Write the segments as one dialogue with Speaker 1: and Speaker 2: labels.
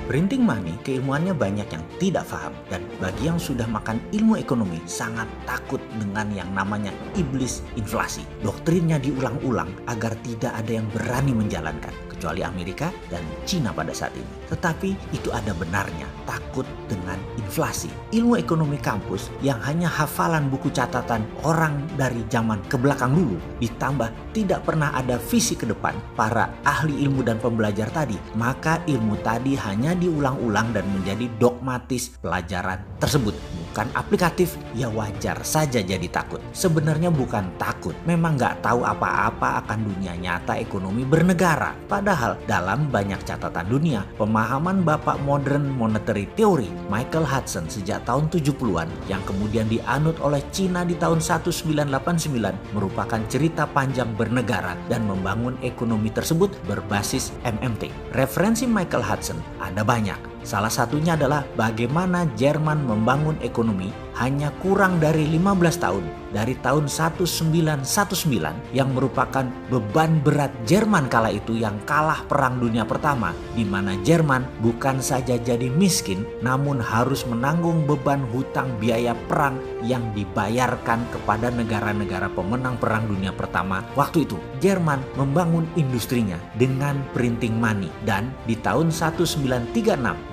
Speaker 1: Printing money keilmuannya banyak yang tidak paham, dan bagi yang sudah makan ilmu ekonomi sangat takut dengan yang namanya iblis inflasi. Doktrinnya diulang-ulang agar tidak ada yang berani menjalankan, kecuali Amerika dan Cina pada saat ini. Tetapi itu ada benarnya, takut dengan inflasi. Ilmu ekonomi kampus yang hanya hafalan buku catatan orang dari zaman ke belakang dulu, ditambah tidak pernah ada visi ke depan para ahli ilmu dan pembelajar tadi, maka ilmu tadi hanya diulang-ulang dan menjadi dogmatis pelajaran tersebut. Bukan aplikatif, ya wajar saja jadi takut. Sebenarnya bukan takut, memang nggak tahu apa-apa akan dunia nyata ekonomi bernegara. Padahal dalam banyak catatan dunia, pemahaman bapak modern monetary theory Michael Hudson sejak tahun 70-an yang kemudian dianut oleh Cina di tahun 1989 merupakan cerita panjang bernegara dan membangun ekonomi tersebut berbasis MMT. Referensi Michael Hudson ada banyak. Salah satunya adalah bagaimana Jerman membangun ekonomi hanya kurang dari 15 tahun dari tahun 1919 yang merupakan beban berat Jerman kala itu yang kalah Perang Dunia Pertama, di mana Jerman bukan saja jadi miskin namun harus menanggung beban hutang biaya perang yang dibayarkan kepada negara-negara pemenang Perang Dunia Pertama waktu itu. Jerman membangun industrinya dengan printing money, dan di tahun 1936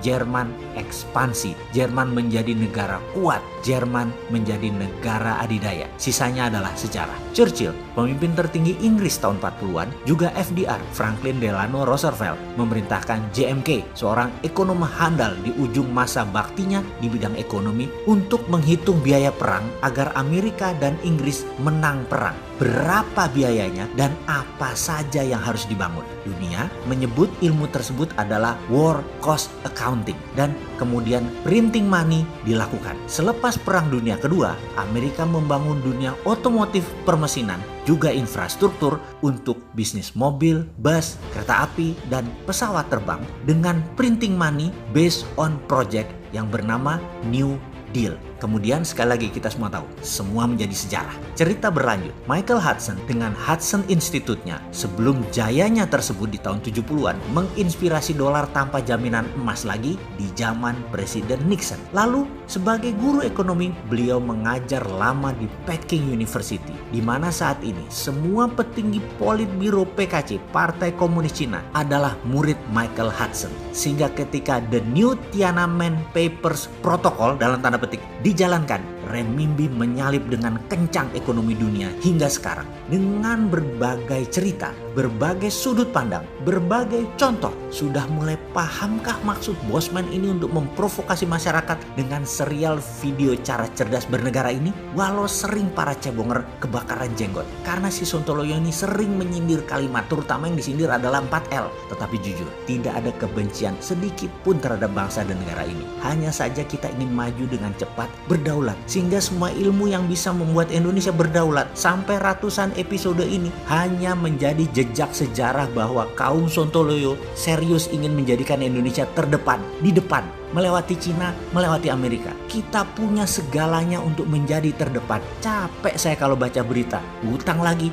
Speaker 1: Jerman ekspansi. Jerman menjadi negara kuat. Jerman menjadi negara adidaya. Sisanya adalah sejarah. Churchill, pemimpin tertinggi Inggris tahun 40-an, juga FDR, Franklin Delano Roosevelt, memerintahkan JMK, seorang ekonom handal di ujung masa baktinya di bidang ekonomi, untuk menghitung biaya perang agar Amerika dan Inggris menang perang. Berapa biayanya dan apa saja yang harus dibangun. Dunia menyebut ilmu tersebut adalah war cost accounting, dan kemudian printing money dilakukan. Selepas Perang Dunia Kedua, Amerika membangun dunia otomotif permesinan, juga infrastruktur untuk bisnis mobil, bus, kereta api, dan pesawat terbang dengan printing money based on project yang bernama New Deal. Kemudian sekali lagi kita semua tahu, semua menjadi sejarah. Cerita berlanjut, Michael Hudson dengan Hudson Institute-nya sebelum jayanya tersebut di tahun 70-an menginspirasi dolar tanpa jaminan emas lagi di zaman Presiden Nixon. Lalu sebagai guru ekonomi, beliau mengajar lama di Peking University, di mana saat ini semua petinggi Politbiro PKC, Partai Komunis Cina, adalah murid Michael Hudson. Sehingga ketika The New Tiananmen Papers Protocol dalam tanda petik dijalankan, renminbi menyalip dengan kencang ekonomi dunia hingga sekarang. Dengan berbagai cerita, berbagai sudut pandang, berbagai contoh, sudah mulai pahamkah maksud Bosman ini untuk memprovokasi masyarakat dengan serial video cara cerdas bernegara ini? Walau sering para cebonger kebakaran jenggot, karena si Sontoloyo ini sering menyindir kalimat, terutama yang disindir adalah 4L. Tetapi jujur, tidak ada kebencian sedikit pun terhadap bangsa dan negara ini. Hanya saja kita ingin maju dengan cepat, berdaulat, sehingga semua ilmu yang bisa membuat Indonesia berdaulat sampai ratusan episode ini hanya menjadi jejak sejarah bahwa kaum Sontoloyo serius ingin menjadikan Indonesia terdepan, di depan, melewati Cina, melewati Amerika. Kita punya segalanya untuk menjadi terdepan. Capek saya kalau baca berita, hutang lagi.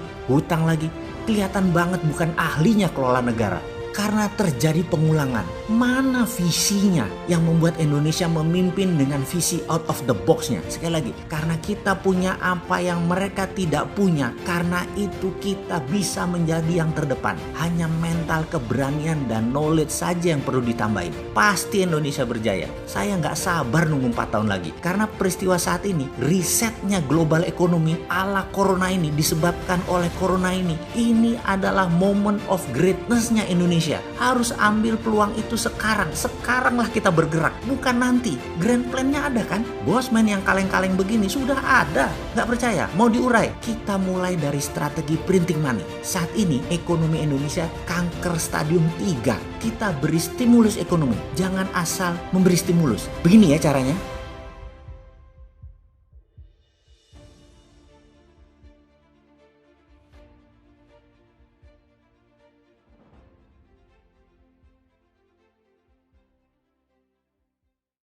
Speaker 1: Kelihatan banget bukan ahlinya kelola negara. Karena terjadi pengulangan. Mana visinya yang membuat Indonesia memimpin dengan visi out of the box-nya? Sekali lagi, karena kita punya apa yang mereka tidak punya. Karena itu kita bisa menjadi yang terdepan. Hanya mental, keberanian, dan knowledge saja yang perlu ditambahin. Pasti Indonesia berjaya. Saya nggak sabar nunggu 4 tahun lagi. Karena peristiwa saat ini, risetnya global ekonomi ala corona ini disebabkan oleh corona ini. Ini adalah moment of greatness-nya Indonesia. Harus ambil peluang itu sekarang. Sekaranglah kita bergerak, bukan nanti. Grand plan-nya ada kan? Bosman yang kaleng-kaleng begini sudah ada. Gak percaya? Mau diurai? Kita mulai dari strategi printing money. Saat ini ekonomi Indonesia kanker stadium 3. Kita beri stimulus ekonomi. Jangan asal memberi stimulus. Begini ya caranya.